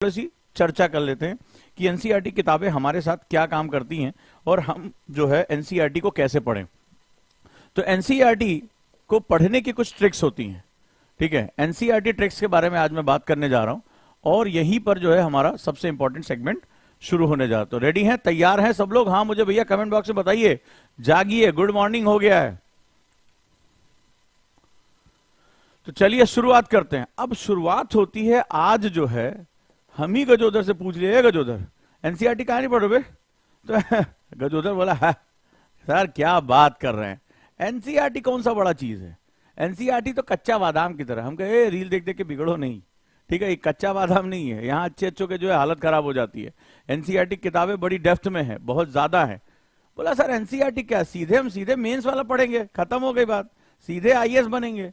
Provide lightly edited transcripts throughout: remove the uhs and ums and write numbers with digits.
थोड़ी सी चर्चा कर लेते हैं कि एनसीईआरटी किताबें हमारे साथ क्या काम करती हैं और हम जो है एनसीईआरटी को कैसे पढ़ें। तो एनसीईआरटी को पढ़ने की कुछ ट्रिक्स होती हैं, ठीक है। एनसीईआरटी ट्रिक्स के बारे में आज मैं बात करने जा रहा हूं और यहीं पर जो है हमारा सबसे इंपॉर्टेंट सेगमेंट शुरू होने जा रहा है। तो रेडी हैं, तैयार हैं सब लोग? हाँ मुझे भैया कमेंट बॉक्स में बताइए, जागिए, गुड मॉर्निंग हो गया है। तो चलिए शुरुआत करते हैं। अब शुरुआत होती है आज जो है, हम ही गजोदर से पूछ लिए, गजोदर एनसीईआरटी कहां नहीं पढ़ रहे? तो गजोदर बोला है सर क्या बात कर रहे हैं, एनसीईआरटी कौन सा बड़ा चीज है, एनसीईआरटी तो कच्चा बादाम की तरह। हम कहे रील देख देख के बिगड़ो नहीं, ठीक है, ये कच्चा बादाम नहीं है, यहाँ अच्छे अच्छों के जो है हालत खराब हो जाती है। एनसीईआरटी किताबें बड़ी डेप्थ में है, बहुत ज्यादा है। बोला सर एनसीईआरटी क्या, सीधे हम सीधे मेंस वाला पढ़ेंगे, खत्म हो गई बात, सीधे आईएएस बनेंगे,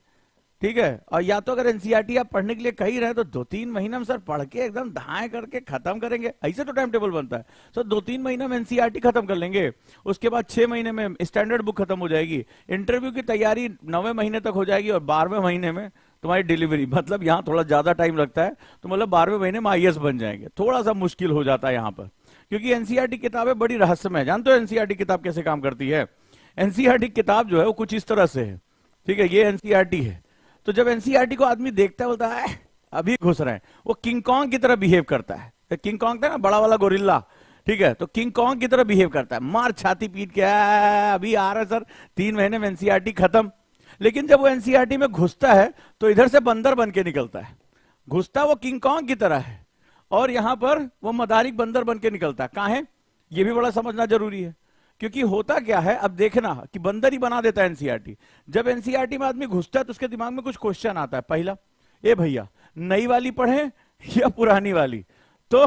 ठीक है। और या तो अगर एनसीईआरटी आप पढ़ने के लिए कही रहे तो 2-3 महीने में सर पढ़ के एकदम धाए करके खत्म करेंगे, ऐसे तो टाइम टेबल बनता है। सर 2-3 महीने में एनसीईआरटी खत्म कर लेंगे, उसके बाद 6 महीने में स्टैंडर्ड बुक खत्म हो जाएगी, इंटरव्यू की तैयारी 9वें महीने तक हो जाएगी और 12वें महीने में तुम्हारी डिलीवरी। मतलब यहाँ थोड़ा ज्यादा टाइम लगता है, तो मतलब 12वें महीने में आईएएस बन जाएंगे। थोड़ा सा मुश्किल हो जाता है यहाँ पर, क्योंकि एनसीईआरटी किताबें बड़ी रहस्यमय है। जानते हो एनसीईआरटी किताब कैसे काम करती है? एनसीईआरटी किताब जो है वो कुछ इस तरह से है, ठीक है, ये एनसीईआरटी है। तो जब एनसीईआरटी को आदमी देखता है बोलता है अभी घुस रहे हैं, वो किंग कॉन्ग की तरह बिहेव करता है। किंग कॉन्ग था ना, बड़ा वाला गोरिल्ला, ठीक है, तो किंग कॉन्ग की तरह बिहेव करता है, मार छाती पीट के अभी आ रहा है सर 3 महीने में एनसीईआरटी खत्म। लेकिन जब वो एनसीईआरटी में घुसता है तो इधर से बंदर बन के निकलता है, घुसता वो किंग कॉन्ग की तरह है और यहां पर वो मदारिक बंदर बन के निकलता है। कहां है ये भी बड़ा समझना जरूरी है, क्योंकि होता क्या है, अब देखना कि बंदर ही बना देता है एनसीईआरटी। जब एनसीईआरटी में आदमी घुसता है तो उसके दिमाग में कुछ क्वेश्चन आता है। पहला, ए भैया नई वाली पढ़े या पुरानी वाली? तो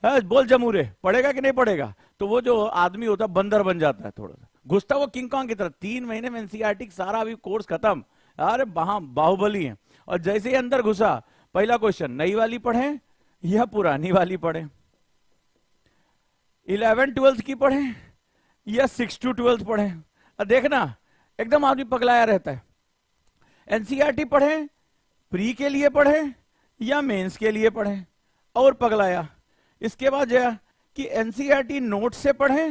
बोल जमूरे, पढ़ेगा कि नहीं पढ़ेगा? तो वो जो आदमी होता है बंदर बन जाता है, थोड़ा सा घुसता वो किंग कॉन्ग की तरह। 3 महीने में एनसीईआरटी सारा अभी कोर्स खत्म, अरे बाहुबली है। और जैसे ही अंदर घुसा, पहला क्वेश्चन, नई वाली पढ़े या पुरानी वाली पढ़े? 11th-12th की पढ़े या 6 to 12th पढ़े? देखना एकदम आदमी पगलाया रहता है। एनसीईआरटी पढ़े, प्री के लिए पढ़े या मेंस के लिए पढ़े, और पगलाया। इसके बाद जो कि एनसीईआरटी नोट से पढ़े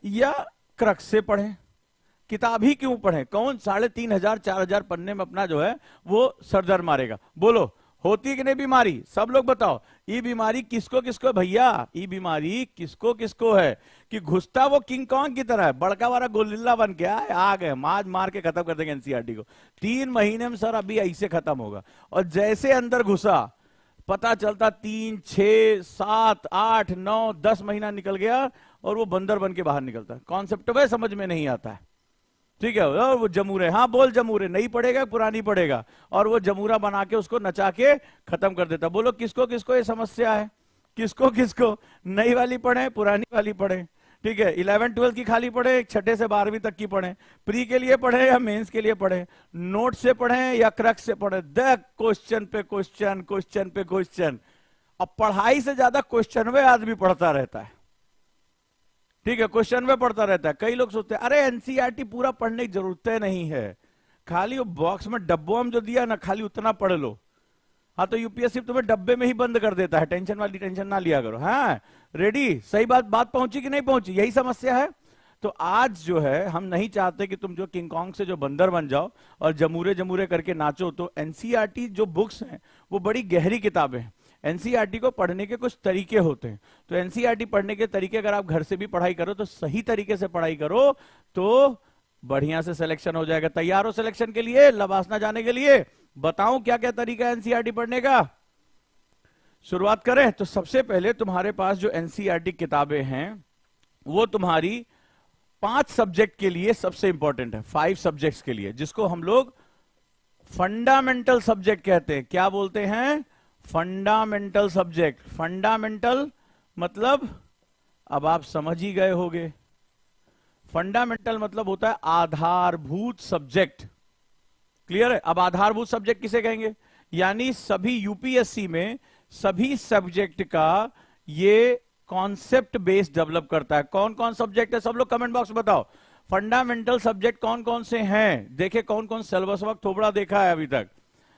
या क्रक्स से पढ़े, किताब ही क्यों पढ़े? कौन 3500-4000 पन्ने में अपना जो है वो सरदर मारेगा? बोलो होती कि नहीं बीमारी? सब लोग बताओ, ये बीमारी किसको किसको है भैया? ये बीमारी किसको किसको है कि घुसता वो किंग कॉन्ग की तरह है, बड़का वाला गोलिल्ला बन के आ गए, मार के खत्म कर देंगे एनसीईआरटी को। 3 महीने में सर अभी ऐसे खत्म होगा। और जैसे अंदर घुसा, पता चलता 3, 6, 7, 8, 9, 10 महीना निकल गया और वो बंदर बन के बाहर निकलता है। कॉन्सेप्ट वह समझ में नहीं आता है, ठीक है। और वो जमूरे, हाँ बोल जमूरे, नहीं पड़ेगा पुरानी पड़ेगा, और वो जमूरा बना के उसको नचा के खत्म कर देता। बोलो किसको किसको ये समस्या है? किसको किसको? नई वाली पढ़े, पुरानी वाली पढ़े, ठीक है, 11th-12th की खाली पढ़े, 6 से 12वीं तक की पढ़े, प्री के लिए पढ़े या मेंस के लिए पढ़े, नोट से पढ़े या क्रक्स से पढ़े। देख क्वेश्चन पे क्वेश्चन, क्वेश्चन पे क्वेश्चन। अब पढ़ाई से ज्यादा क्वेश्चन में आदमी पढ़ता रहता है, ठीक है, क्वेश्चन में पढ़ता रहता है। कई लोग सोचते हैं अरे एनसीईआरटी पूरा पढ़ने की जरूरत नहीं है, खाली वो बॉक्स में डब्बों में जो दिया ना खाली उतना पढ़ लो। हाँ तो यूपीएससी तुम्हें डब्बे में ही बंद कर देता है, टेंशन वाली टेंशन ना लिया करो। हाँ रेडी, सही बात पहुंची कि नहीं पहुंची? यही समस्या है। तो आज जो है हम नहीं चाहते कि तुम जो किंग कॉन्ग से जो बंदर बन जाओ और जमूरे जमूरे करके नाचो। तो एनसीईआरटी जो बुक्स हैं वो बड़ी गहरी किताबें हैं। एनसीईआरटी को पढ़ने के कुछ तरीके होते हैं। तो एनसीईआरटी पढ़ने के तरीके अगर आप घर से भी पढ़ाई करो तो सही तरीके से पढ़ाई करो तो बढ़िया से सिलेक्शन हो जाएगा। तैयार हो सिलेक्शन के लिए, लबासना जाने के लिए? बताऊं क्या क्या तरीका है एनसीईआरटी पढ़ने का? शुरुआत करें। तो सबसे पहले तुम्हारे पास जो एनसीईआरटी किताबें हैं वो तुम्हारी 5 सब्जेक्ट के लिए सबसे इंपॉर्टेंट है, 5 सब्जेक्ट्स के लिए, जिसको हम लोग फंडामेंटल सब्जेक्ट कहते हैं। क्या बोलते हैं? Fundamental subject. फंडामेंटल मतलब अब आप समझ ही गए होंगे, फंडामेंटल मतलब होता है आधारभूत सब्जेक्ट। क्लियर है? अब आधारभूत सब्जेक्ट किसे कहेंगे? यानी सभी यूपीएससी में सभी सब्जेक्ट का ये कॉन्सेप्ट बेस डेवलप करता है। कौन कौन सब्जेक्ट है? सब लोग कमेंट बॉक्स में बताओ, फंडामेंटल सब्जेक्ट कौन कौन से हैं? देखे कौन कौन सिलेबस वक्त थोबड़ा देखा है अभी तक?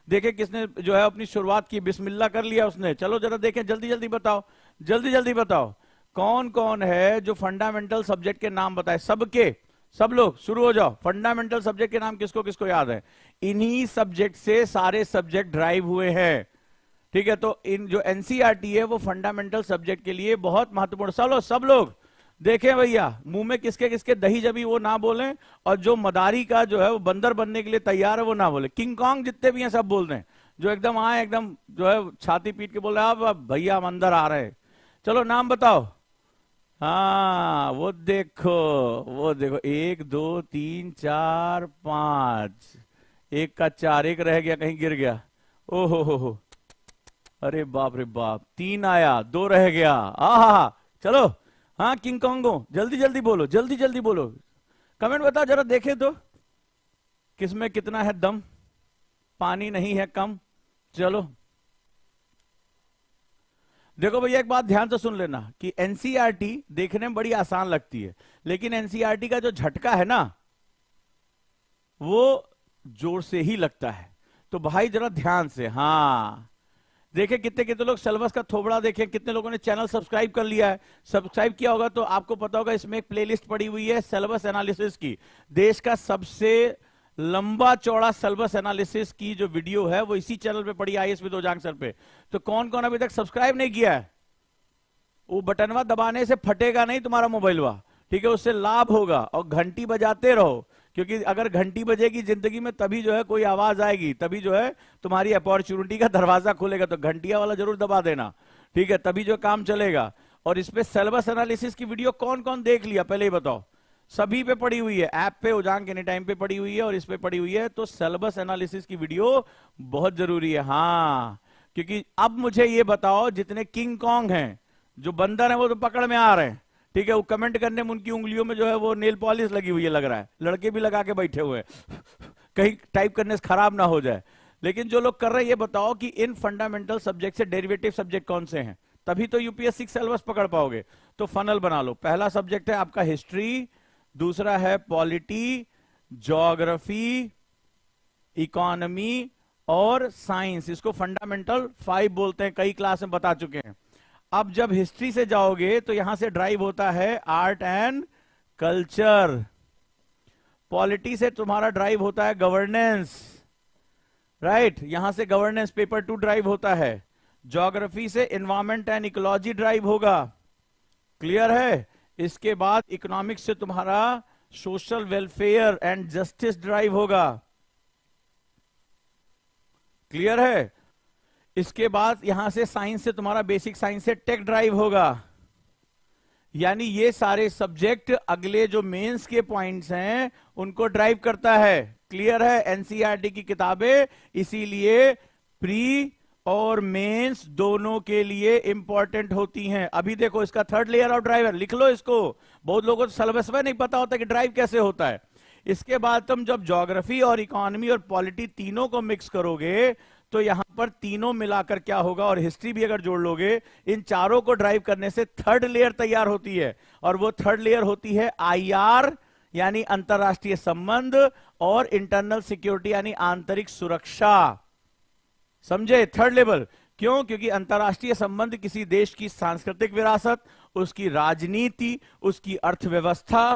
देखे किसने जो है अपनी शुरुआत की, बिस्मिल्लाह कर लिया उसने। चलो जरा देखें, जल्दी जल्दी बताओ, जल्दी जल्दी बताओ कौन कौन है जो फंडामेंटल सब्जेक्ट के नाम बताए। सबके सब लोग शुरू हो जाओ। फंडामेंटल सब्जेक्ट के नाम किसको किसको याद है? इन्हीं सब्जेक्ट से सारे सब्जेक्ट ड्राइव हुए हैं, ठीक है। तो इन जो एनसीईआरटी है वो फंडामेंटल सब्जेक्ट के लिए बहुत महत्वपूर्ण। चलो सब लोग देखें भैया, मुंह में किसके किसके दही जबी वो ना बोलें, और जो मदारी का जो है वो बंदर बनने के लिए तैयार है वो ना बोले। किंग कॉन्ग जितने भी हैं सब बोल दें, जो एकदम आए एकदम जो है छाती पीट के बोले अब भैया हम अंदर आ रहे हैं। चलो नाम बताओ। हाँ वो देखो, वो देखो, 1 2 3 4 5, एक का 4, एक रह गया कहीं गिर गया। ओहो हो, अरे बाप रे बाप, 3 आया, 2 रह गया। आहा, चलो हाँ किंग कॉन्गो जल्दी जल्दी बोलो, जल्दी जल्दी बोलो, कमेंट बताओ जरा देखे तो किसमें कितना है दम, पानी नहीं है कम। चलो देखो भैया एक बात ध्यान से सुन लेना कि एनसीईआरटी देखने में बड़ी आसान लगती है, लेकिन एनसीईआरटी का जो झटका है ना वो जोर से ही लगता है। तो भाई जरा ध्यान से, हाँ देखें कितने कितने लोग सिलेबस का थोबड़ा देखें, कितने लोगों ने चैनल सब्सक्राइब कर लिया है। सब्सक्राइब किया होगा तो आपको पता होगा इसमें एक प्लेलिस्ट पड़ी हुई है सिलेबस एनालिसिस की। देश का सबसे लंबा चौड़ा सिलेबस एनालिसिस की जो वीडियो है वो इसी चैनल पे पड़ी, आईएएस विद ओजांग सर पे। तो कौन कौन अभी तक सब्सक्राइब नहीं किया है, वो बटनवा दबाने से फटेगा नहीं तुम्हारा मोबाइलवा, ठीक है, उससे लाभ होगा। और घंटी बजाते रहो, क्योंकि अगर घंटी बजेगी जिंदगी में तभी जो है कोई आवाज आएगी, तभी जो है तुम्हारी अपॉर्चुनिटी का दरवाजा खुलेगा। तो घंटिया वाला जरूर दबा देना, ठीक है, तभी जो काम चलेगा। और इस पे सिलेबस एनालिसिस की वीडियो कौन कौन देख लिया पहले ही बताओ? सभी पे पड़ी हुई है, ऐप पे ओजांग एनी टाइम पे पड़ी हुई है और इस पे पड़ी हुई है। तो सिलेबस एनालिसिस की वीडियो बहुत जरूरी है। हाँ, क्योंकि अब मुझे ये बताओ जितने किंग कॉन्ग हैं, जो बंदर हैं वो तो पकड़ में आ रहे हैं, ठीक है। वो कमेंट करने में उनकी उंगलियों में जो है वो नेल पॉलिश लगी हुई है, लग रहा है लड़के भी लगा के बैठे हुए हैं कहीं टाइप करने से खराब ना हो जाए। लेकिन जो लोग कर रहे हैं ये बताओ कि इन फंडामेंटल सब्जेक्ट से डेरिवेटिव सब्जेक्ट कौन से हैं, तभी तो यूपीएससी सिलेबस पकड़ पाओगे। तो फनल बना लो। पहला सब्जेक्ट है आपका हिस्ट्री, दूसरा है पॉलिटी, ज्योग्राफी, इकोनॉमी और साइंस। इसको फंडामेंटल 5 बोलते हैं, कई क्लास में बता चुके हैं। अब जब हिस्ट्री से जाओगे तो यहां से ड्राइव होता है आर्ट एंड कल्चर, पॉलिटी से तुम्हारा ड्राइव होता है गवर्नेंस, राइट, यहां से गवर्नेंस पेपर 2 ड्राइव होता है। ज्योग्राफी से एनवायरमेंट एंड इकोलॉजी ड्राइव होगा, क्लियर है। इसके बाद इकोनॉमिक्स से तुम्हारा social welfare and justice drive होगा, क्लियर है। इसके बाद यहां से साइंस से तुम्हारा बेसिक साइंस से टेक ड्राइव होगा। यानी ये सारे सब्जेक्ट अगले जो मेंस के पॉइंट्स हैं उनको ड्राइव करता है, क्लियर है। एनसीईआरटी की किताबें इसीलिए प्री और मेंस दोनों के लिए इंपॉर्टेंट होती हैं। अभी देखो इसका थर्ड लेयर ऑफ ड्राइवर, लिख लो इसको। बहुत लोगों को सिलेबस में नहीं पता होता कि ड्राइव कैसे होता है। इसके बाद तुम जब ज्योग्राफी और इकोनॉमी और पॉलिटी तीनों को मिक्स करोगे तो यहां पर तीनों मिलाकर क्या होगा, और हिस्ट्री भी अगर जोड़ लोगे, इन चारों को ड्राइव करने से थर्ड लेयर तैयार होती है। और वो थर्ड लेयर होती है आईआर यानी अंतरराष्ट्रीय संबंध, और इंटरनल सिक्योरिटी यानी आंतरिक सुरक्षा। समझे? थर्ड लेवल क्यों? क्योंकि अंतरराष्ट्रीय संबंध किसी देश की सांस्कृतिक विरासत, उसकी राजनीति, उसकी अर्थव्यवस्था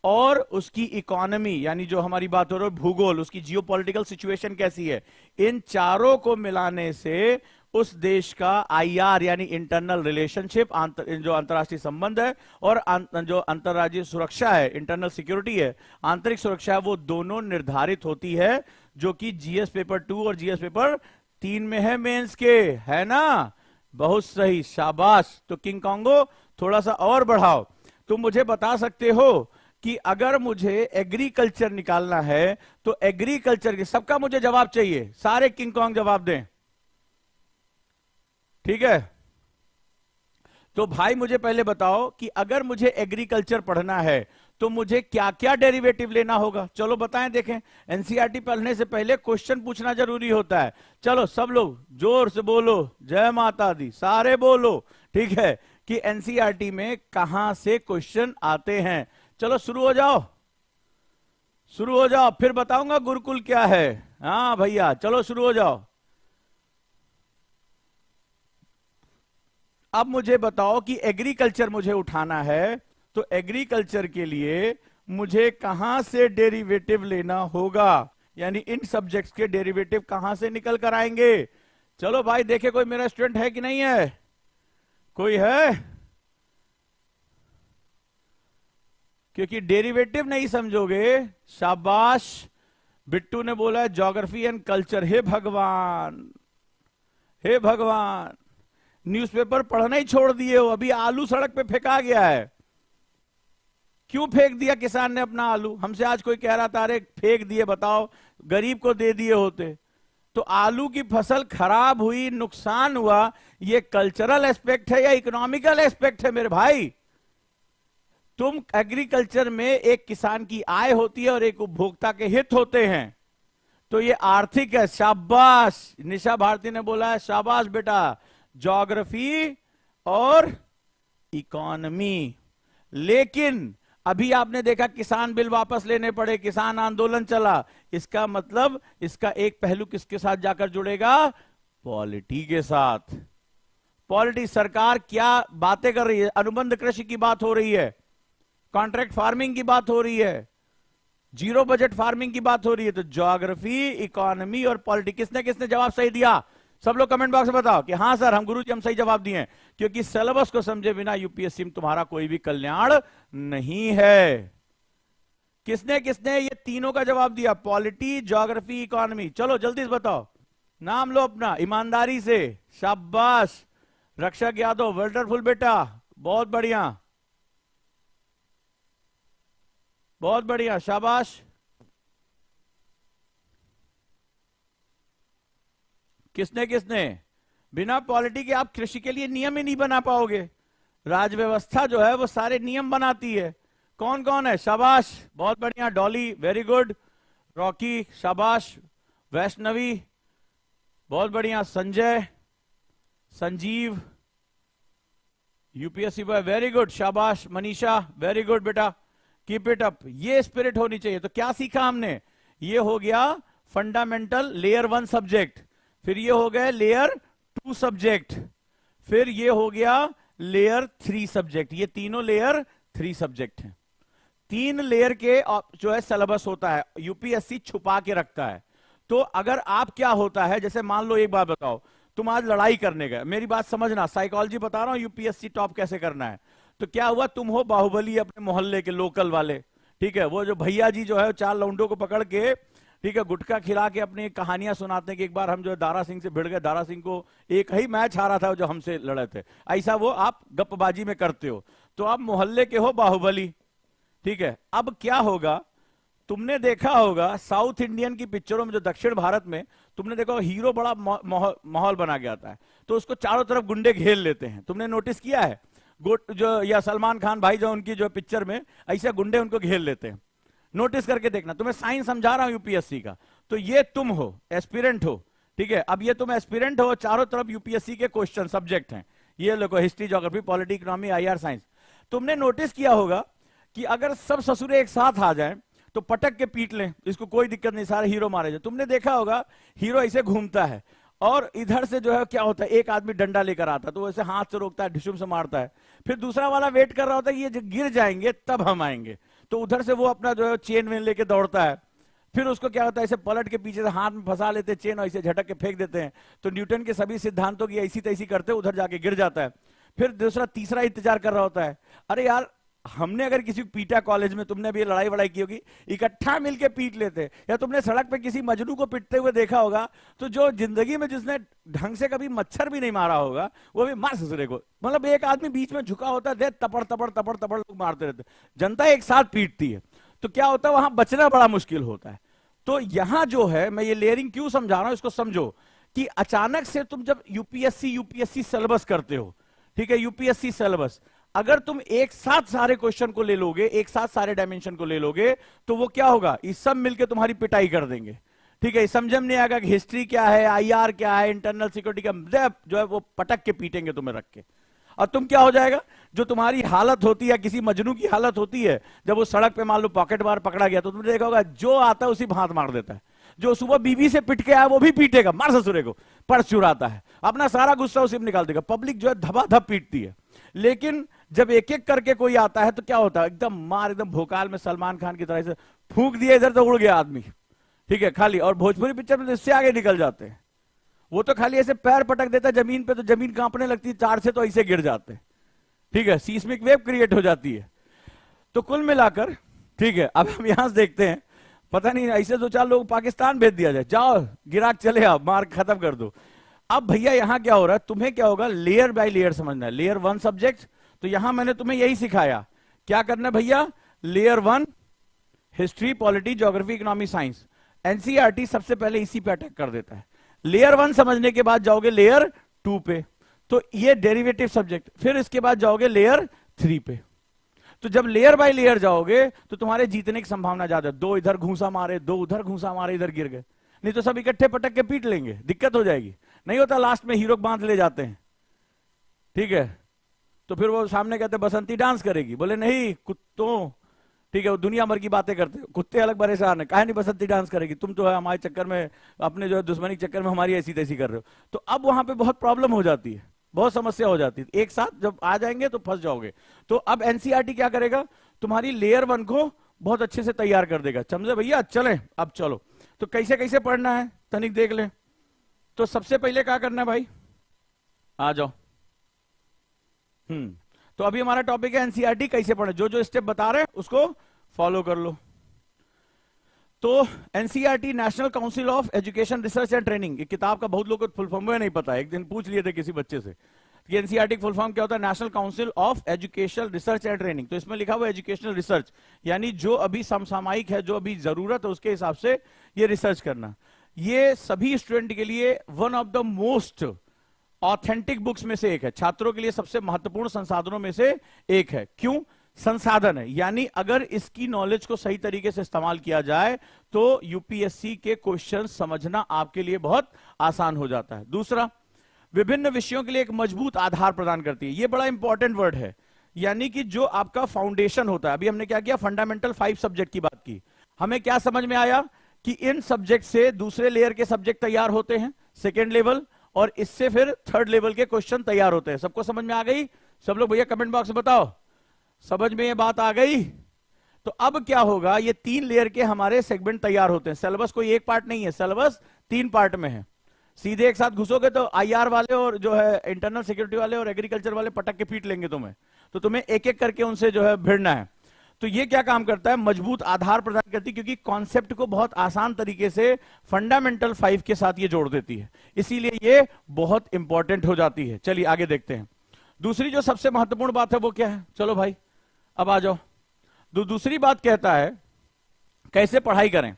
और उसकी इकोनॉमी यानी जो हमारी बात हो रही है भूगोल, उसकी जियोपॉलिटिकल सिचुएशन कैसी है, इन चारों को मिलाने से उस देश का आईआर यानी इंटरनल रिलेशनशिप, जो अंतरराष्ट्रीय संबंध है, और जो अंतरराज्यीय सुरक्षा है, इंटरनल सिक्योरिटी है, आंतरिक सुरक्षा है, वो दोनों निर्धारित होती है, जो कि जीएस पेपर 2 और जीएस पेपर 3 में है मेंस के, है ना। बहुत सही, शाबाश। तो किंग कॉन्गो थोड़ा सा और बढ़ाओ। तुम मुझे बता सकते हो कि अगर मुझे एग्रीकल्चर निकालना है तो एग्रीकल्चर के, सबका मुझे जवाब चाहिए, सारे किंग कॉन्ग जवाब दें, ठीक है। तो भाई मुझे पहले बताओ कि अगर मुझे एग्रीकल्चर पढ़ना है तो मुझे क्या क्या डेरिवेटिव लेना होगा। चलो बताएं, देखें। एनसीईआरटी पढ़ने से पहले क्वेश्चन पूछना जरूरी होता है। चलो सब लोग जोर से बोलो, जय माता दी, सारे बोलो, ठीक है, कि एनसीईआरटी में कहां से क्वेश्चन आते हैं। चलो शुरू हो जाओ, शुरू हो जाओ, फिर बताऊंगा गुरुकुल क्या है। हाँ भैया चलो शुरू हो जाओ। अब मुझे बताओ कि एग्रीकल्चर मुझे उठाना है, तो एग्रीकल्चर के लिए मुझे कहां से डेरिवेटिव लेना होगा, यानी इन सब्जेक्ट्स के डेरिवेटिव कहां से निकल कर आएंगे। चलो भाई देखे कोई मेरा स्टूडेंट है कि नहीं है, कोई है? क्योंकि डेरिवेटिव नहीं समझोगे, शाबाश बिट्टू ने बोला है ज्योग्राफी एंड कल्चर। हे भगवान, हे भगवान, न्यूज़पेपर पढ़ना ही छोड़ दिए हो। अभी आलू सड़क पे फेंका गया है, क्यों फेंक दिया किसान ने अपना आलू? हमसे आज कोई कह रहा था अरे फेंक दिए, बताओ गरीब को दे दिए होते। तो आलू की फसल खराब हुई, नुकसान हुआ, ये कल्चरल एस्पेक्ट है या इकोनॉमिकल एस्पेक्ट है मेरे भाई? तुम एग्रीकल्चर में एक किसान की आय होती है और एक उपभोक्ता के हित होते हैं, तो ये आर्थिक है। शाबाश, निशा भारती ने बोला है शाबाश बेटा, ज्योग्राफी और इकोनॉमी। लेकिन अभी आपने देखा किसान बिल वापस लेने पड़े, किसान आंदोलन चला, इसका मतलब इसका एक पहलू किसके साथ जाकर जुड़ेगा? पॉलिटी के साथ। पॉलिटी, सरकार क्या बातें कर रही है? अनुबंध कृषि की बात हो रही है, कॉन्ट्रैक्ट फार्मिंग की बात हो रही है, जीरो बजट फार्मिंग की बात हो रही है। तो ज्योग्राफी, इकोनॉमी और पॉलिटी, किसने किसने जवाब सही दिया? सब लोग कमेंट बॉक्स में बताओ कि हाँ सर हम गुरुजी हम सही जवाब दिए हैं। क्योंकि सिलेबस को समझे बिना यूपीएससी में तुम्हारा कोई भी कल्याण नहीं है। किसने किसने ये तीनों का जवाब दिया? Polity, geography, economy. चलो जल्दी से बताओ, नाम लो अपना ईमानदारी से। शाबाश रक्षक यादव, वंडरफुल बेटा, बहुत बढ़िया, बहुत बढ़िया, शाबाश। किसने किसने? बिना पॉलिटी के आप कृषि के लिए नियम ही नहीं बना पाओगे। राज व्यवस्था जो है वो सारे नियम बनाती है। कौन कौन है? शाबाश, बहुत बढ़िया, डॉली वेरी गुड, रॉकी शाबाश, वैष्णवी बहुत बढ़िया, Sanjay, Sanjeev UPSC boy very good, शाबाश, मनीषा वेरी गुड बेटा, कीप इट अप। ये स्पिरिट होनी चाहिए। तो क्या सीखा हमने? ये हो गया फंडामेंटल लेयर 1 सब्जेक्ट, फिर ये हो गए लेयर 2 सब्जेक्ट, फिर ये हो गया लेयर 3 सब्जेक्ट। ये तीनों लेयर 3 सब्जेक्ट हैं। 3 लेयर के जो है सिलेबस होता है, यूपीएससी छुपा के रखता है। तो अगर आप क्या होता है, जैसे मान लो एक बात बताओ, तुम आज लड़ाई करने गए, मेरी बात समझना, साइकोलॉजी बता रहा हूं यूपीएससी टॉप कैसे करना है। तो क्या हुआ, तुम हो बाहुबली अपने मोहल्ले के लोकल वाले, ठीक है, वो जो भैया जी जो है 4 लौंडों को पकड़ के, ठीक है, गुटखा खिला के अपनी कहानियां सुनाते हैं कि एक बार हम जो है दारा सिंह से भिड़ गए, दारा सिंह को एक ही मैच हारा था जो हमसे लड़े थे। ऐसा वो आप गप्पबाजी में करते हो। तो आप मोहल्ले के हो बाहुबली, ठीक है। अब क्या होगा, तुमने देखा होगा साउथ इंडियन की पिक्चरों में, जो दक्षिण भारत में तुमने देखा होगा, हीरो बड़ा माहौल बना के आता है, तो उसको चारों तरफ गुंडे घेर लेते हैं। तुमने नोटिस किया है? जो या सलमान खान भाई जो उनकी जो पिक्चर में ऐसे गुंडे उनको घेर लेते हैं। नोटिस करके देखना, तुम्हें साइंस समझा रहा हूं यूपीएससी का। तो ये तुम हो, एस्पिरेंट हो, ठीक है। अब ये तुम एस्पिरेंट हो, चारों तरफ यूपीएससी के क्वेश्चन सब्जेक्ट हैं, ये लोगो history, geography, polity, economy, IR, science. तुमने नोटिस किया होगा कि अगर सब ससुरे एक साथ आ जाएं तो पटक के पीट लें, इसको कोई दिक्कत नहीं, सारे हीरो मारे जाए। तुमने देखा होगा हीरो ऐसे घूमता है और इधर से जो है क्या होता है, एक आदमी डंडा लेकर आता है तो वैसे हाथ से रोकता है, ढिशुम से मारता है, फिर दूसरा वाला वेट कर रहा होता है कि ये गिर जाएंगे तब हम आएंगे, तो उधर से वो अपना जो है चेन वेन लेके दौड़ता है, फिर उसको क्या होता है, ऐसे पलट के पीछे से हाथ में फंसा लेते हैं चेन और ऐसे झटक के फेंक देते हैं। तो न्यूटन के सभी सिद्धांतों की ऐसी तैसी करते, उधर जाके गिर जाता है। फिर दूसरा तीसरा इंतजार कर रहा होता है। अरे यार, हमने अगर किसी को पीटा कॉलेज में, तुमने भी लड़ाई वड़ाई की होगी, इकट्ठा मिलके पीट लेते। या तुमने सड़क पे किसी मजनू को पीटते हुए देखा होगा, तो जो जिंदगी में जिसने ढंग से कभी मच्छर भी नहीं मारा होगा वो भी मार ससुरे को, मतलब एक आदमी बीच में झुका होता है, तपड़ तपड़ तपड़ तपड़ लोग मारते रहते, जनता एक साथ पीटती है। तो क्या होता है, वहां बचना बड़ा मुश्किल होता है। तो यहां जो है, मैं ये लेयरिंग क्यों समझा रहा हूं, इसको समझो कि अचानक से तुम जब यूपीएससी सिलेबस करते हो, ठीक है, यूपीएससी सिलेबस, अगर तुम एक साथ सारे क्वेश्चन को ले लोगे, एक साथ सारे डायमेंशन को ले लोगे, तो वो क्या होगा, ये सब मिलके तुम्हारी पिटाई कर देंगे, ठीक है। समझ में नहीं आएगा कि हिस्ट्री क्या है, आईआर क्या है, इंटरनल सिक्योरिटी का जो है वो पटक के पीटेंगे तुम्हें रख के। और तुम क्या हो जाएगा, जो तुम्हारी हालत होती है, किसी मजनू की हालत होती है, जब वो सड़क पे मान लो पॉकेट मार पकड़ा गया, तो तुमने देखा होगा जो आता है उसी हाथ मार देता है। जो सुबह बीवी से पिट के आया वो भी पीटेगा, मार ससुरे को, पर्स चुराता है। अपना सारा गुस्सा उसी में निकाल देगा। पब्लिक जो है धबाधब पीटती है, लेकिन जब एक एक करके कोई आता है तो क्या होता है, एकदम मार, एकदम भोकाल में सलमान खान की तरह से फूंक दिया इधर तो उड़ गया आदमी, ठीक है खाली। और भोजपुरी पिक्चर में तो इससे आगे निकल जाते हैं, वो तो खाली ऐसे पैर पटक देता है जमीन पे तो जमीन कांपने लगती है, चार से तो ऐसे गिर जाते हैं, ठीक है, सीस्मिक वेव क्रिएट हो जाती है। तो कुल मिलाकर, ठीक है, अब हम यहां से देखते हैं, पता नहीं ऐसे दो चार लोग पाकिस्तान भेज दिया जाए, जाओ गिराक चले आओ, मार खत्म कर दो। अब भैया यहां क्या हो रहा है, तुम्हें क्या होगा, लेयर बाय लेयर समझना है। लेयर 1 सब्जेक्ट, तो यहां मैंने तुम्हें यही सिखाया, क्या करना है भैया, layer 1 history, polity, geography, economy, science. NCERT सबसे पहले इसी पे अटैक कर देता है। लेयर 1 समझने के बाद जाओगे लेयर 2 पे, तो ये डेरिवेटिव सब्जेक्ट, फिर इसके बाद जाओगे लेयर 3 पे। तो जब लेयर बाय लेयर जाओगे तो तुम्हारे जीतने की संभावना ज्यादा है। दो इधर घूसा मारे, दो उधर घूसा मारे, इधर गिर गए, नहीं तो सब इकट्ठे पटक के पीट लेंगे, दिक्कत हो जाएगी। नहीं होता लास्ट में हीरो बांध ले जाते हैं, ठीक है, तो फिर वो सामने कहते बसंती डांस करेगी, बोले नहीं कुत्तों, ठीक है, वो दुनिया भर की बातें करते, कुत्ते अलग परेशान है, काहे नहीं बसंती डांस करेगी, तुम तो है हमारे चक्कर में, अपने जो है दुश्मनी के चक्कर में हमारी ऐसी तैसी कर रहे हो। तो अब वहां पे बहुत प्रॉब्लम हो जाती है, बहुत समस्या हो जाती है, एक साथ जब आ जाएंगे तो फंस जाओगे। तो अब एनसीईआरटी क्या करेगा, तुम्हारी लेयर 1 को बहुत अच्छे से तैयार कर देगा। समझे भैया, चले अब चलो, तो कैसे कैसे पढ़ना है तनिक देख ले। तो सबसे पहले क्या करना है भाई, आ जाओ। तो अभी हमारा टॉपिक है एनसीईआरटी कैसे पढ़े, जो जो स्टेप बता रहे हैं उसको फॉलो कर लो। तो NCERT national council of education research and training, एक किताब का बहुत लोगों को फुल फॉर्म नहीं पता है, एक दिन पूछ लिए थे किसी बच्चे से कि एनसीईआरटी फुल फॉर्म क्या होता है, national council of education research and training. तो इसमें लिखा हुआ एजुकेशनल रिसर्च, यानी जो अभी समसामयिक है, जो अभी जरूरत है उसके हिसाब से ये रिसर्च करना। ये सभी स्टूडेंट के लिए one of the most authentic books में से एक है, छात्रों के लिए सबसे महत्वपूर्ण संसाधनों में से एक है। क्यों संसाधन है, यानी अगर इसकी नॉलेज को सही तरीके से इस्तेमाल किया जाए तो यूपीएससी के क्वेश्चन समझना आपके लिए बहुत आसान हो जाता है। दूसरा, विभिन्न विषयों के लिए एक मजबूत आधार प्रदान करती है, ये बड़ा इंपॉर्टेंट वर्ड है, यानी कि जो आपका फाउंडेशन होता है। अभी हमने क्या किया, फंडामेंटल 5 सब्जेक्ट की बात की, हमें क्या समझ में आया कि इन सब्जेक्ट से दूसरे लेयर के सब्जेक्ट तैयार होते हैं, सेकेंड लेवल, और इससे फिर थर्ड लेवल के क्वेश्चन तैयार होते हैं। सबको समझ में आ गई? सब लोग भैया कमेंट बॉक्स में बताओ, समझ में ये बात आ गई? तो अब क्या होगा, ये 3 लेयर के हमारे सेगमेंट तैयार होते हैं। सिलेबस कोई एक पार्ट नहीं है, सिलेबस 3 पार्ट में है। सीधे एक साथ घुसोगे तो आईआर वाले और जो है इंटरनल सिक्योरिटी वाले और एग्रीकल्चर वाले पटक के पीट लेंगे तुम्हें, तो तुम्हें एक एक करके उनसे जो है भिड़ना है। तो ये क्या काम करता है, मजबूत आधार प्रदान करती है, क्योंकि कॉन्सेप्ट को बहुत आसान तरीके से फंडामेंटल 5 के साथ ये जोड़ देती है, इसीलिए ये बहुत इंपॉर्टेंट हो जाती है। चलिए आगे देखते हैं। दूसरी जो सबसे महत्वपूर्ण बात है वो क्या है, चलो भाई अब आ जाओ। दूसरी बात कहता है कैसे पढ़ाई करें।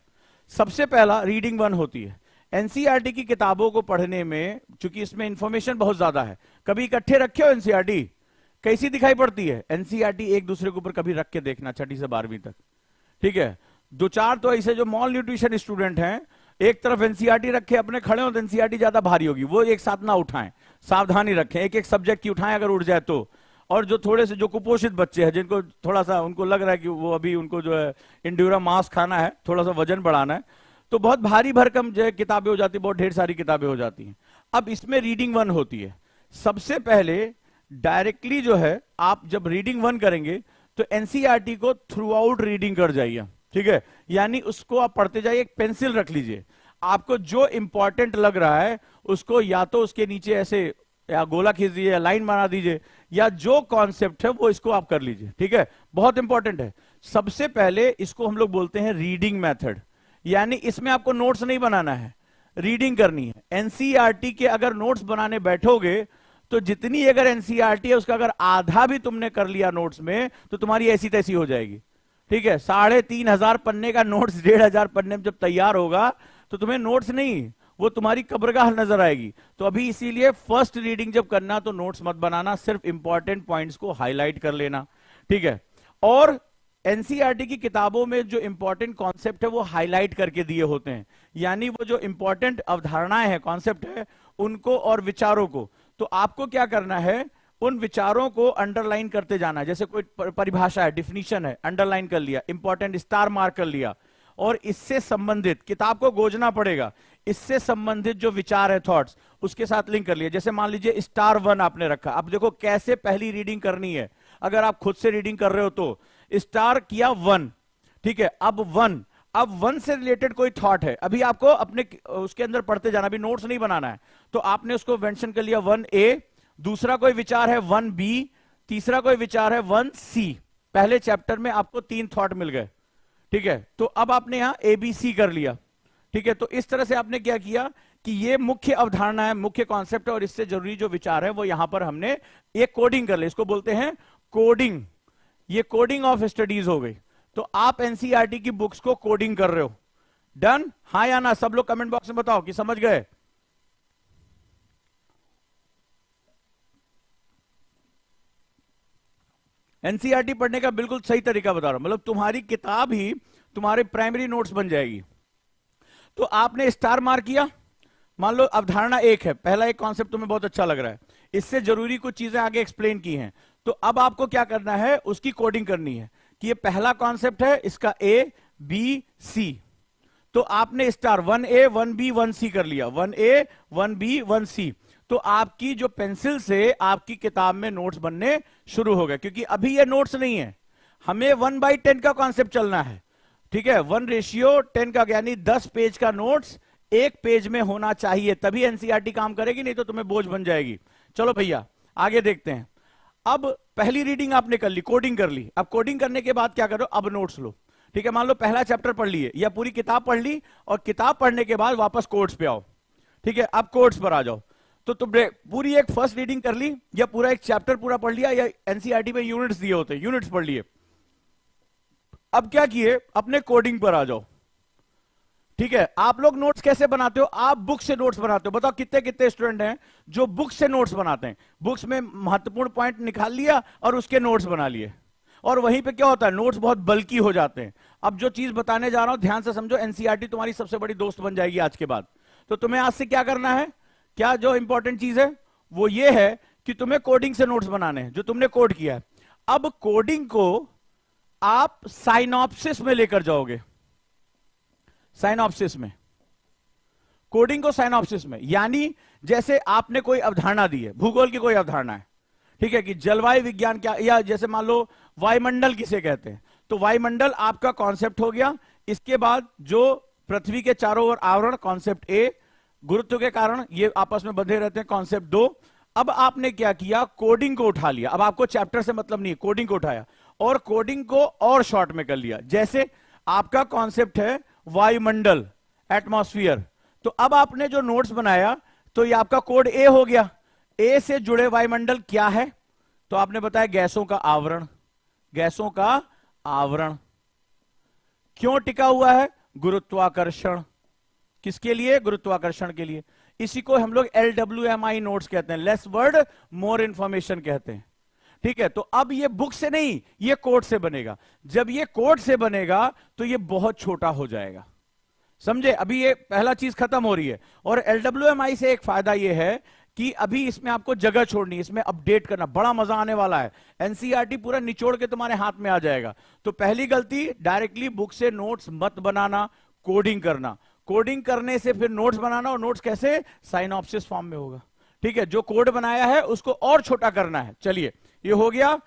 सबसे पहला रीडिंग 1 होती है। एनसीईआरटी की किताबों को पढ़ने में, चूंकि इसमें इंफॉर्मेशन बहुत ज्यादा है, कभी इकट्ठे रखे हो एनसीईआरटी, कैसी दिखाई पड़ती है एनसीईआरटी, एक दूसरे के ऊपर कभी रख के देखना, 6ठी से 12वीं तक, ठीक है। 2-4 तो ऐसे जो मॉल न्यूट्रिशन स्टूडेंट हैं, एक तरफ एनसीईआरटी रखे अपने खड़े हो तो एनसीईआरटी ज्यादा भारी होगी, वो एक साथ ना उठाएं, सावधानी रखें, एक एक सब्जेक्ट की उठाएं अगर उठ जाए तो। और जो थोड़े से जो कुपोषित बच्चे हैं, जिनको थोड़ा सा उनको लग रहा है कि वो अभी उनको जो है इंड्यूरा मास खाना है, थोड़ा सा वजन बढ़ाना है, तो बहुत भारी भरकम जो है किताबें हो जाती है, बहुत ढेर सारी किताबें हो जाती हैं। अब इसमें रीडिंग 1 होती है। सबसे पहले डायरेक्टली जो है आप जब रीडिंग 1 करेंगे तो एनसीईआरटी को थ्रू आउट रीडिंग कर जाइए, ठीक है, यानी उसको आप पढ़ते जाइए, एक पेंसिल रख लीजिए, आपको जो इंपॉर्टेंट लग रहा है उसको या तो उसके नीचे ऐसे या गोला खींच दीजिए या लाइन बना दीजिए, या जो कॉन्सेप्ट है वो इसको आप कर लीजिए, ठीक है, बहुत इंपॉर्टेंट है। सबसे पहले इसको हम लोग बोलते हैं रीडिंग मेथड, यानी इसमें आपको नोट्स नहीं बनाना है, रीडिंग करनी है। एनसीईआरटी के अगर नोट्स बनाने बैठोगे तो जितनी अगर एनसीईआरटी है उसका अगर आधा भी तुमने कर लिया नोट्स में तो तुम्हारी ऐसी तैसी हो जाएगी, ठीक है। 3,500 पन्ने का नोट्स 1,500 पन्ने में जब तैयार होगा तो तुम्हें नोट्स नहीं, वो तुम्हारी कब्रगाह नजर आएगी। तो अभी इसीलिए फर्स्ट रीडिंग जब करना तो नोट्स मत बनाना, सिर्फ इंपॉर्टेंट पॉइंट्स को हाईलाइट कर लेना, ठीक है। और एनसीईआरटी की किताबों में जो इंपॉर्टेंट कॉन्सेप्ट है वो हाईलाइट करके दिए होते हैं, यानी वो जो इंपॉर्टेंट अवधारणाएं हैं, कॉन्सेप्ट है, उनको और विचारों को, तो आपको क्या करना है, उन विचारों को अंडरलाइन करते जाना है। जैसे कोई परिभाषा है, डिफिनीशन है, अंडरलाइन कर लिया, इंपॉर्टेंट स्टार मार्क कर लिया, और इससे संबंधित किताब को गोजना पड़ेगा। इससे संबंधित जो विचार है, थॉट्स, उसके साथ लिंक कर लिया। जैसे मान लीजिए *1 आपने रखा, अब देखो कैसे पहली रीडिंग करनी है। अगर आप खुद से रीडिंग कर रहे हो तो स्टार किया 1, ठीक है, अब 1 से रिलेटेड कोई थॉट है, अभी आपको अपने उसके अंदर पढ़ते जाना, अभी नोट्स नहीं बनाना है, तो आपने उसको मेंशन कर लिया 1A, दूसरा कोई विचार है 1B, तीसरा कोई विचार है 1C। पहले चैप्टर में आपको 3 थॉट मिल गए, ठीक है। तो अब आपने यहां ABC कर लिया, ठीक है। तो इस तरह से आपने क्या किया कि ये मुख्य अवधारणा है, मुख्य कॉन्सेप्ट है, और इससे जरूरी जो विचार है वो यहां पर हमने एक कोडिंग कर ली, इसको बोलते हैं कोडिंग। ये कोडिंग ऑफ स्टडीज हो गई। तो आप एनसीईआरटी की बुक्स को कोडिंग कर रहे हो। डन? हाँ या ना? सब लोग कमेंट बॉक्स में बताओ कि समझ गए। एनसीईआरटी पढ़ने का बिल्कुल सही तरीका बता रहा हूं, मतलब तुम्हारी किताब ही तुम्हारे प्राइमरी नोट्स बन जाएगी। तो आपने स्टार मार्क किया, मान लो अवधारणा 1 है, पहला एक कॉन्सेप्ट तुम्हें बहुत अच्छा लग रहा है, इससे जरूरी कुछ चीजें आगे एक्सप्लेन की हैं, तो अब आपको क्या करना है, उसकी कोडिंग करनी है कि ये पहला कॉन्सेप्ट है, इसका A B C। तो आपने स्टार 1A 1B 1C कर लिया, 1A 1B 1C। तो आपकी जो पेंसिल से आपकी किताब में नोट्स बनने शुरू हो गए, क्योंकि अभी ये नोट्स नहीं है, हमें 1/10 का कॉन्सेप्ट चलना है, ठीक है। 1:10 का, यानी 10 पेज का नोट्स 1 पेज में होना चाहिए, तभी एनसीईआरटी काम करेगी, नहीं तो तुम्हें बोझ बन जाएगी। चलो भैया आगे देखते हैं। अब पहली रीडिंग आपने कर ली, कोडिंग कर ली। अब कोडिंग करने के बाद क्या करो, अब नोट्स लो, ठीक है। मान लो पहला चैप्टर पढ़ लिए या पूरी किताब पढ़ ली, और किताब पढ़ने के बाद वापस कोड्स पे आओ, ठीक है। अब कोड्स पर आ जाओ। तो तुमने पूरी एक फर्स्ट रीडिंग कर ली, या पूरा एक चैप्टर पूरा पढ़ लिया, या एनसीईआरटी में यूनिट्स दिए होते हैं, यूनिट्स पढ़ लिए। अब क्या किए, अपने कोडिंग पर आ जाओ, ठीक है। आप लोग नोट्स कैसे बनाते हो, आप बुक से नोट्स बनाते हो। बताओ कितने कितने स्टूडेंट हैं जो बुक से नोट्स बनाते हैं, बुक्स में महत्वपूर्ण पॉइंट निकाल लिया और उसके नोट्स बना लिए, और वहीं पे क्या होता है, नोट्स बहुत बल्कि हो जाते हैं। अब जो चीज बताने जा रहा हूं ध्यान से समझो, एनसीईआरटी तुम्हारी सबसे बड़ी दोस्त बन जाएगी आज के बाद। तो तुम्हें आज से क्या करना है, क्या जो इंपॉर्टेंट चीज है वो ये है कि तुम्हें कोडिंग से नोट्स बनाने हैं, जो तुमने कोड किया है। अब कोडिंग को आप साइनॉप्सिस में लेकर जाओगे, साइनॉप्सिस में, कोडिंग को साइनॉप्सिस में, यानी जैसे आपने कोई अवधारणा दी है, भूगोल की कोई अवधारणा है, ठीक है, कि जलवायु विज्ञान क्या, या जैसे मान लो वायुमंडल किसे कहते हैं, तो वायुमंडल आपका कॉन्सेप्ट हो गया। इसके बाद जो पृथ्वी के चारों ओर आवरण, कॉन्सेप्ट A, गुरुत्व के कारण ये आपस में बंधे रहते हैं, कॉन्सेप्ट 2। अब आपने क्या किया, कोडिंग को उठा लिया। अब आपको चैप्टर से मतलब नहीं है, कोडिंग को उठाया और कोडिंग को और शॉर्ट में कर लिया। जैसे आपका कॉन्सेप्ट है वायुमंडल, एटमॉस्फेयर, तो अब आपने जो नोट्स बनाया तो ये आपका कोड A हो गया। A से जुड़े वायुमंडल क्या है, तो आपने बताया गैसों का आवरण, गैसों का आवरण। क्यों टिका हुआ है, गुरुत्वाकर्षण। किसके लिए, गुरुत्वाकर्षण के लिए। इसी को हम लोग LWMI नोट्स कहते हैं, लेस वर्ड मोर इंफॉर्मेशन कहते हैं, ठीक है। तो अब ये बुक से नहीं, ये कोड से बनेगा। जब ये कोड से बनेगा तो ये बहुत छोटा हो जाएगा, समझे। अभी ये पहला चीज खत्म हो रही है, और LWMI से एक फायदा ये है कि अभी इसमें आपको जगह छोड़नी है, इसमें अपडेट करना, बड़ा मजा आने वाला है। एनसीईआरटी पूरा निचोड़ के तुम्हारे हाथ में आ जाएगा। तो पहली गलती, डायरेक्टली बुक से नोट्स मत बनाना, कोडिंग करना। कोडिंग करने से फिर नोट्स बनाना, और नोट्स कैसे, साइनॉप्सिस फॉर्म में होगा, ठीक है। जो कोड बनाया है उसको और छोटा करना है। चलिए ये हो गया,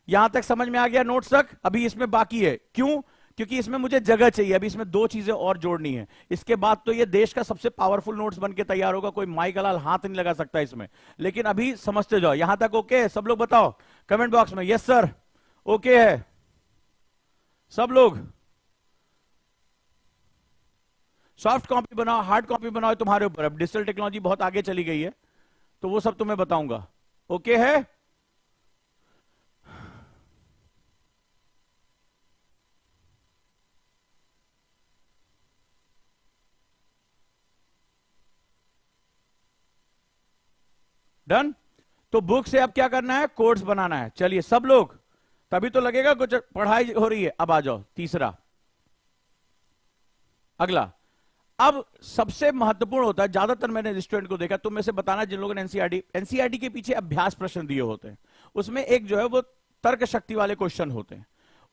यहां तक समझ में आ गया नोट्स तक। अभी इसमें बाकी है, क्यों, क्योंकि इसमें मुझे जगह चाहिए, अभी इसमें 2 चीजें और जोड़नी है। इसके बाद तो ये देश का सबसे पावरफुल नोट्स बन के तैयार होगा, कोई माई का लाल हाथ नहीं लगा सकता इसमें। लेकिन अभी समझते जाओ। यहां तक ओके है? सब लोग बताओ कमेंट बॉक्स में, यस सर, ओके है सब लोग। सॉफ्ट कॉपी बनाओ, हार्ड कॉपी बनाओ, तुम्हारे ऊपर। अब डिजिटल टेक्नोलॉजी बहुत आगे चली गई है, तो वो सब तुम्हें बताऊंगा। ओके है? डन? तो बुक से अब क्या करना है, कोड्स बनाना है। चलिए सब लोग, तभी तो लगेगा कुछ पढ़ाई हो रही है। अब आ जाओ तीसरा, अगला। अब सबसे महत्वपूर्ण होता है, ज्यादातर मैंने स्टूडेंट को देखा, तुम में से बताना जिन लोगों ने एनसीईआरटी के पीछे अभ्यास प्रश्न दिए होते हैं, उसमें एक जो है वो तर्क शक्ति वाले क्वेश्चन होते हैं।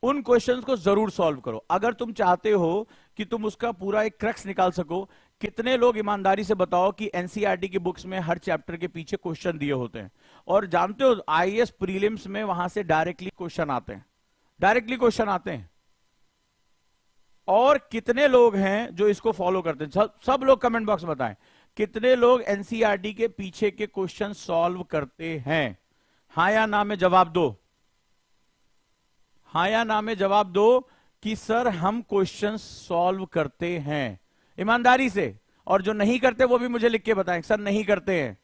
उन क्वेश्चंस को जरूर सॉल्व करो। अगर तुम चाहते हो कि तुम उसका पूरा एक क्रक्स निकाल सको कितने लोग ईमानदारी से बताओ कि एनसीईआरटी की बुक्स में हर चैप्टर के पीछे क्वेश्चन दिए होते हैं, और जानते हो आईएएस प्रीलिम्स में वहां से डायरेक्टली क्वेश्चन आते हैं, डायरेक्टली क्वेश्चन आते हैं। और कितने लोग हैं जो इसको फॉलो करते हैं? सब लोग कमेंट बॉक्स में बताएं, कितने लोग एनसीईआरटी के पीछे के क्वेश्चन सॉल्व करते हैं? हाँ या ना में जवाब दो, हाँ या ना में जवाब दो कि सर हम क्वेश्चन सॉल्व करते हैं, ईमानदारी से। और जो नहीं करते वो भी मुझे लिख के बताएं, सर नहीं करते हैं।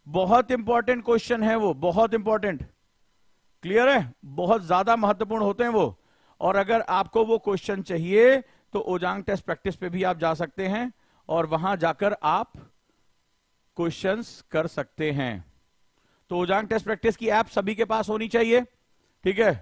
बहुत इंपॉर्टेंट क्वेश्चन है वो, बहुत इंपॉर्टेंट, क्लियर है, बहुत ज्यादा महत्वपूर्ण होते हैं वो। और अगर आपको वो क्वेश्चन चाहिए तो ओजांग टेस्ट प्रैक्टिस पे भी आप जा सकते हैं और वहां जाकर आप क्वेश्चंस कर सकते हैं। तो ओजांग टेस्ट प्रैक्टिस की ऐप सभी के पास होनी चाहिए, ठीक है।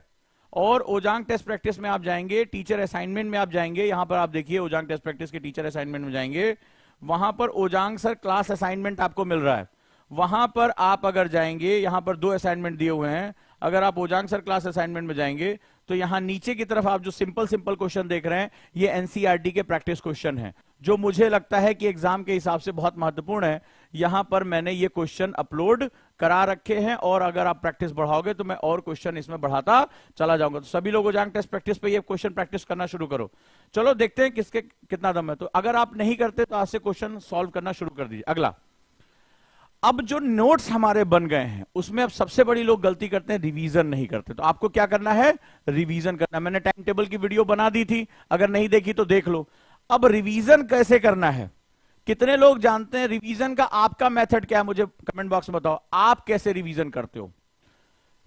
और ओजांग टेस्ट प्रैक्टिस में आप जाएंगे, टीचर असाइनमेंट में आप जाएंगे, यहां पर आप देखिए ओजांग टेस्ट प्रैक्टिस के टीचर असाइनमेंट में जाएंगे, वहां पर ओजांग सर क्लास असाइनमेंट आपको मिल रहा है। वहां पर आप अगर जाएंगे, यहां पर 2 असाइनमेंट दिए हुए हैं, अगर आप ओजांग सर क्लास असाइनमेंट में जाएंगे तो यहां नीचे की तरफ आप जो सिंपल सिंपल क्वेश्चन देख रहे हैं, ये एनसीईआरटी के प्रैक्टिस क्वेश्चन हैं, जो मुझे लगता है कि एग्जाम के हिसाब से बहुत महत्वपूर्ण है। यहां पर मैंने ये क्वेश्चन अपलोड करा रखे हैं, और अगर आप प्रैक्टिस बढ़ाओगे तो मैं और क्वेश्चन इसमें बढ़ाता चला जाऊंगा। तो सभी लोग ओजांग टेस्ट प्रैक्टिस पे ये क्वेश्चन प्रैक्टिस करना शुरू करो। चलो देखते हैं किसके कितना दम है। तो अगर आप नहीं करते तो आज से क्वेश्चन सॉल्व करना शुरू कर दीजिए। अगला, अब जो नोट्स हमारे बन गए हैं उसमें अब सबसे बड़ी लोग गलती करते हैं, रिवीजन नहीं करते। तो आपको क्या करना है? रिवीजन करना। मैंने टाइम टेबल की वीडियो बना दी थी, अगर नहीं देखी तो देख लो। अब रिवीजन कैसे करना है? कितने लोग जानते हैं रिवीजन का आपका मेथड क्या है? मुझे कमेंट बॉक्स में बताओ, आप कैसे रिवीजन करते हो?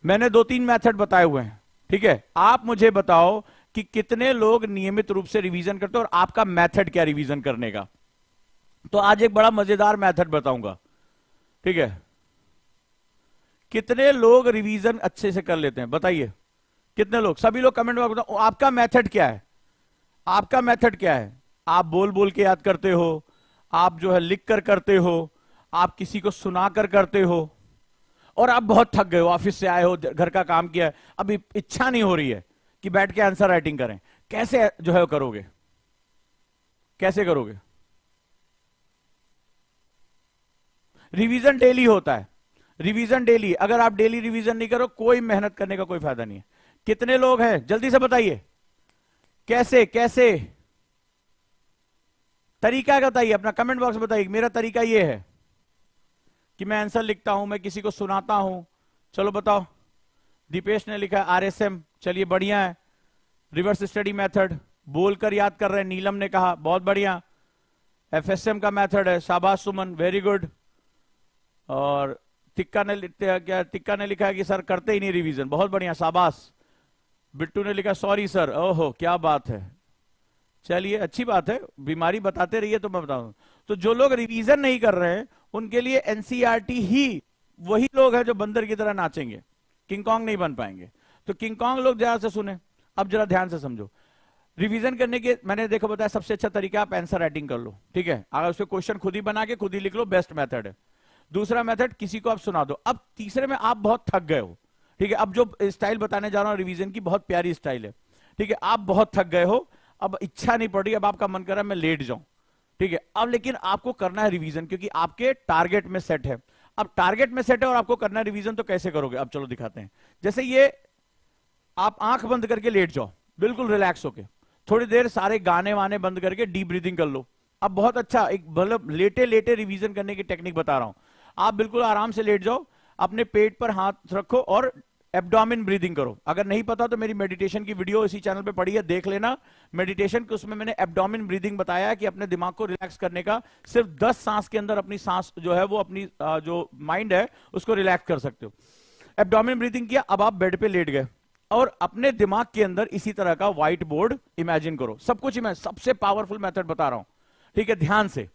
मैंने 2-3 मेथड बताए हुए हैं, ठीक है। आप मुझे बताओ कि कितने लोग नियमित रूप से रिवीजन करते हो और आपका मेथड क्या रिवीजन करने का। तो आज एक बड़ा मजेदार मेथड बताऊंगा, ठीक है। कितने लोग रिवीजन अच्छे से कर लेते हैं? बताइए कितने लोग? सभी लोग कमेंट में बताओ आपका मेथड क्या है, आपका मेथड क्या है। आप बोल बोल के याद करते हो, आप जो है लिख कर करते हो, आप किसी को सुना कर करते हो, और आप बहुत थक गए हो, ऑफिस से आए हो, घर का काम किया है, अभी इच्छा नहीं हो रही है कि बैठ के आंसर राइटिंग करें। कैसे जो है करोगे? कैसे करोगे? रिवीजन डेली होता है, रिवीजन डेली। अगर आप डेली रिवीजन नहीं करो, कोई मेहनत करने का कोई फायदा नहीं है। कितने लोग हैं जल्दी से बताइए, कैसे कैसे तरीका बताइए, अपना कमेंट बॉक्स में बताइए। मेरा तरीका ये है कि मैं आंसर लिखता हूं, मैं किसी को सुनाता हूं। चलो बताओ। दीपेश ने लिखा आरएसएम, चलिए बढ़िया है। रिवर्स स्टडी मेथड, बोलकर याद कर रहे हैं, नीलम ने कहा, बहुत बढ़िया। एफएसएम का मेथड है, शाबाश सुमन, वेरी गुड। और टिक्का ने लिखा है कि सर करते ही नहीं रिवीजन, बहुत बढ़िया, शाबाश। बिट्टू ने लिखा सॉरी सर, ओहो क्या बात है। चलिए अच्छी बात है, बीमारी बताते रहिए तो मैं बताऊं। तो जो लोग रिवीजन नहीं कर रहे हैं उनके लिए एनसीईआरटी ही वही लोग हैं जो बंदर की तरह नाचेंगे, किंग कॉन्ग नहीं बन पाएंगे। तो किंग कॉन्ग लोग जरा से सुने, अब जरा ध्यान से समझो। रिवीजन करने के मैंने देखो बताया सबसे अच्छा तरीका आप आंसर राइटिंग कर लो, ठीक है। अगर उसके क्वेश्चन खुद ही बना के खुद ही लिख लो, बेस्ट मेथड है। दूसरा मेथड किसी को आप सुना दो। अब तीसरे में आप बहुत थक गए हो, ठीक है। अब जो स्टाइल बताने जा रहा हूं रिवीजन की, बहुत प्यारी स्टाइल है, ठीक है। आप बहुत थक गए हो, अब इच्छा नहीं पड़ रही, अब आपका मन कर रहा है मैं लेट जाऊं, ठीक है। अब लेकिन आपको करना है रिवीजन, क्योंकि आपके टारगेट में सेट है। अब टारगेट में सेट है और आपको करना है रिवीजन, तो कैसे करोगे? अब चलो दिखाते हैं। जैसे ये आप आंख बंद करके लेट जाओ, बिल्कुल रिलैक्स होके, थोड़ी देर सारे गाने वाने बंद करके डीप ब्रीदिंग कर लो। अब बहुत अच्छा एक मतलब लेटे लेटे रिवीजन करने की टेक्निक बता रहा हूं। आप बिल्कुल आराम से लेट जाओ, अपने पेट पर हाथ रखो और एब्डोमेन ब्रीदिंग करो। अगर नहीं पता तो मेरी मेडिटेशन की वीडियो इसी चैनल पे पड़ी है, देख लेना। मेडिटेशन के उसमें मैंने एब्डोमेन ब्रीदिंग बताया है कि अपने दिमाग को रिलैक्स करने का, सिर्फ 10 सांस के अंदर अपनी सांस जो है वो अपनी जो माइंड है उसको रिलैक्स कर सकते हो। एब्डोमेन ब्रीदिंग किया, अब आप बेड पे लेट गए और अपने दिमाग के अंदर इसी तरह का व्हाइट बोर्ड इमेजिन करो। सब कुछ मैं सबसे पावरफुल मेथड बता रहा हूं, ठीक है, ध्यान से।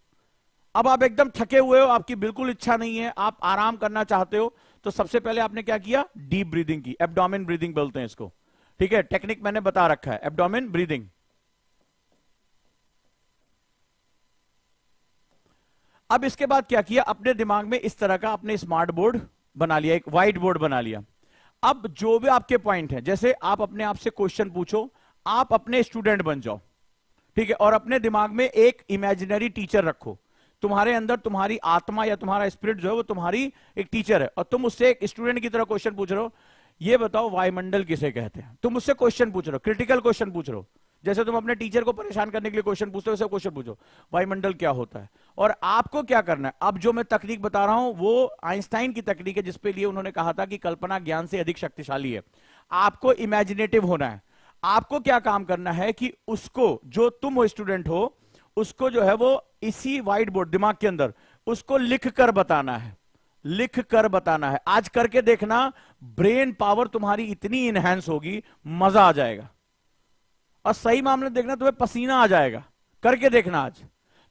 अब आप एकदम थके हुए हो, आपकी बिल्कुल इच्छा नहीं है, आप आराम करना चाहते हो, तो सबसे पहले आपने क्या किया? डीप ब्रीदिंग की, एब्डोमेन ब्रीदिंग बोलते हैं इसको, ठीक है। टेक्निक मैंने बता रखा है, एब्डोमेन ब्रीदिंग। अब इसके बाद क्या किया? अपने दिमाग में इस तरह का अपने स्मार्ट बोर्ड बना लिया, एक व्हाइट बोर्ड बना लिया। अब जो भी आपके पॉइंट है, जैसे आप अपने आप से क्वेश्चन पूछो, आप अपने स्टूडेंट बन जाओ, ठीक है, और अपने दिमाग में एक इमेजिनरी टीचर रखो। तुम्हारे अंदर तुम्हारी आत्मा या तुम्हारा स्पिरिट जो है वो तुम्हारी एक टीचर है, और तुम उससे एक स्टूडेंट की तरह क्वेश्चन पूछ रहे हो, ये बताओ वायुमंडल किसे कहते हैं। तुम उससे क्वेश्चन पूछ रहे हो, क्रिटिकल क्वेश्चन पूछ रहे हो, जैसे तुम अपने टीचर को परेशान करने के लिए क्वेश्चन पूछते हो वैसे क्वेश्चन पूछो, वायुमंडल क्या होता है। और आपको क्या करना है, अब जो मैं तकनीक बता रहा हूं वो आइंस्टाइन की तकनीक है, जिसपे लिए उन्होंने कहा था कि कल्पना ज्ञान से अधिक शक्तिशाली है। आपको इमेजिनेटिव होना है। आपको क्या काम करना है कि उसको, जो तुम हो स्टूडेंट हो, उसको जो है वो इसी व्हाइट बोर्ड दिमाग के अंदर उसको लिख कर बताना है, लिख कर बताना है। आज करके देखना, ब्रेन पावर तुम्हारी इतनी इनहेंस होगी, मजा आ जाएगा। और सही मामले देखना, तुम्हें पसीना आ जाएगा, करके देखना आज।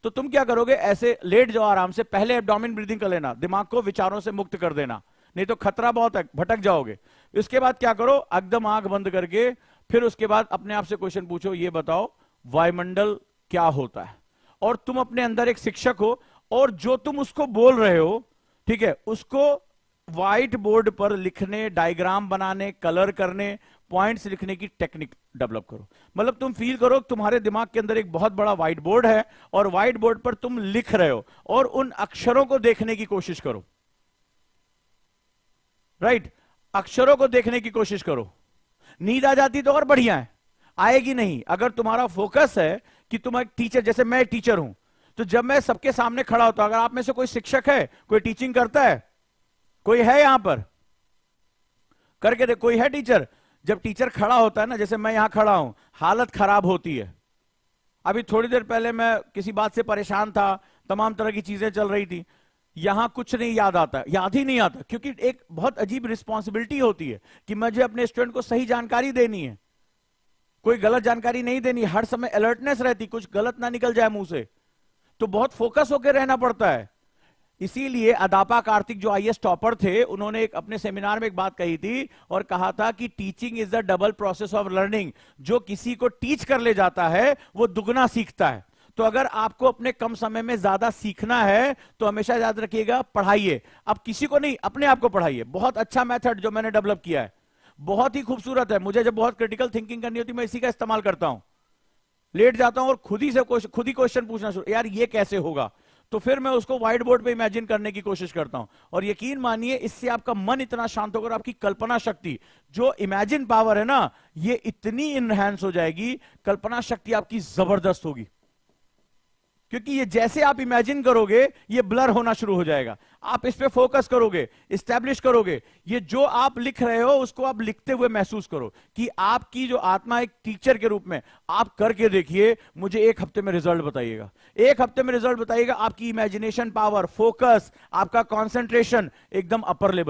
तो तुम क्या करोगे, ऐसे लेट जाओ आराम से, पहले एब्डोमेन ब्रीदिंग कर लेना, दिमाग को विचारों से मुक्त कर देना, नहीं तो खतरा बहुत है, भटक जाओगे। इसके बाद क्या करो, एकदम आंख बंद करके फिर उसके बाद अपने आप से क्वेश्चन पूछो, ये बताओ वायुमंडल क्या होता है। और तुम अपने अंदर एक शिक्षक हो, और जो तुम उसको बोल रहे हो, ठीक है, उसको व्हाइट बोर्ड पर लिखने, डायग्राम बनाने, कलर करने, पॉइंट्स लिखने की टेक्निक डेवलप करो। मतलब तुम फील करो तुम्हारे दिमाग के अंदर एक बहुत बड़ा व्हाइट बोर्ड है, और व्हाइट बोर्ड पर तुम लिख रहे हो, और उन अक्षरों को देखने की कोशिश करो। राइट, अक्षरों को देखने की कोशिश करो। नींद आ जाती तो और बढ़िया है, आएगी नहीं। अगर तुम्हारा फोकस है कि तुम एक टीचर, जैसे मैं एक टीचर हूं, तो जब मैं सबके सामने खड़ा होता हूं, अगर आप में से कोई शिक्षक है, कोई टीचिंग करता है, कोई है यहां पर, करके देख, कोई है टीचर। जब टीचर खड़ा होता है ना, जैसे मैं यहां खड़ा हूं, हालत खराब होती है। अभी थोड़ी देर पहले मैं किसी बात से परेशान था, तमाम तरह की चीजें चल रही थी, यहां कुछ नहीं याद आता, याद ही नहीं आता, क्योंकि एक बहुत अजीब रिस्पॉन्सिबिलिटी होती है कि मुझे अपने स्टूडेंट को सही जानकारी देनी है, कोई गलत जानकारी नहीं देनी, हर समय अलर्टनेस रहती, कुछ गलत ना निकल जाए मुंह से, तो बहुत फोकस होकर रहना पड़ता है। इसीलिए अदापा कार्तिक जो आईएएस टॉपर थे, उन्होंने एक अपने सेमिनार में एक बात कही थी और कहा था कि teaching is the double process of learning. जो किसी को टीच कर ले जाता है वो दुगना सीखता है। तो अगर आपको अपने कम समय में ज्यादा सीखना है तो हमेशा याद रखिएगा, पढ़ाइए। अब किसी को नहीं, अपने आप को पढ़ाइए। बहुत अच्छा मेथड जो मैंने डेवलप किया है, बहुत ही खूबसूरत है। मुझे जब बहुत क्रिटिकल थिंकिंग करनी होती है, मैं इसी का इस्तेमाल करता हूं। लेट जाता हूं और खुद ही क्वेश्चन पूछना शुरू, यार ये कैसे होगा, तो फिर मैं उसको व्हाइट बोर्ड पे इमेजिन करने की कोशिश करता हूं। और यकीन मानिए, इससे आपका मन इतना शांत होगा और आपकी कल्पना शक्ति, जो इमेजिन पावर है ना, ये इतनी इनहैंस हो जाएगी, कल्पना शक्ति आपकी जबरदस्त होगी। क्योंकि ये जैसे आप इमेजिन करोगे, ये ब्लर होना शुरू हो जाएगा। आप इस पे फोकस करोगे, इस्टेब्लिश करोगे। ये जो आप लिख रहे हो उसको आप लिखते हुए महसूस करो कि आपकी जो आत्मा एक टीचर के रूप में, आप करके देखिए, मुझे 1 हफ्ते में रिजल्ट बताइएगा। 1 हफ्ते में रिजल्ट बताइएगा। आपकी इमेजिनेशन पावर, फोकस, आपका कॉन्सेंट्रेशन एकदम अपर लेवल